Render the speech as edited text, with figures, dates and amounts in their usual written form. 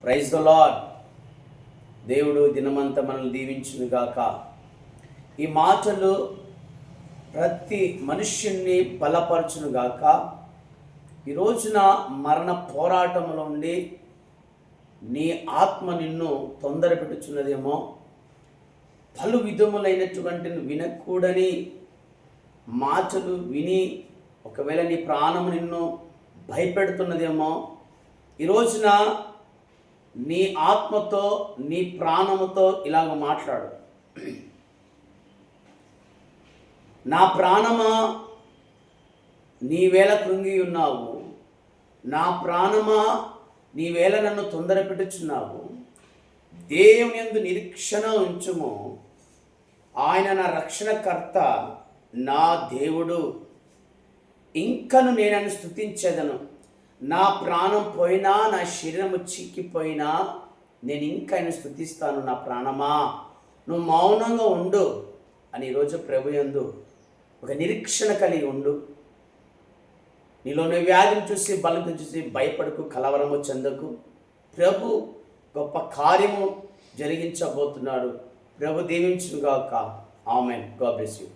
Praise the lord. దేవుడు దినమంతా మనల్ని దీవించునుగాక. ఈ మాటలు ప్రతి మనుష్యుణ్ణి బలపరచునుగాక. ఈ రోజున మరణ పోరాటంలో ఉండి నీ ఆత్మ నిన్ను తొందర పెట్టుచున్నదేమో, పలు విధములైనటువంటి వినకూడని మాటలు విని ఒకవేళ నీ ప్రాణము నిన్ను భయపెడుతున్నదేమో, ఈ రోజున నీ ఆత్మతో నీ ప్రాణముతో ఇలాగ మాట్లాడు. నా ప్రాణమా, నీవేళ కృంగి ఉన్నావు. నా ప్రాణమా, నీవేళ నన్ను తొందర పెట్టుచున్నావు. దేవుని యందు నిరీక్షణ ఉంచుము. ఆయన నా రక్షణకర్త, నా దేవుడు. ఇంకను నేను స్తుతించేదను. నా ప్రాణం పోయినా, నా శరీరము చిక్కిపోయినా నేను ఇంకా ఆయన స్తుతిస్తాను. నా ప్రాణమా, నువ్వు మౌనంగా ఉండు అని ఈరోజు ప్రభు యందు ఒక నిరీక్షణ కలిగి ఉండు. నీలోని వ్యాధిని చూసి, బలం చూసి భయపడకు, కలవరము చెందకు. ప్రభు గొప్ప కార్యము జరిగించబోతున్నాడు. ప్రభు దీవించుగాక. ఆమేన్. God bless you.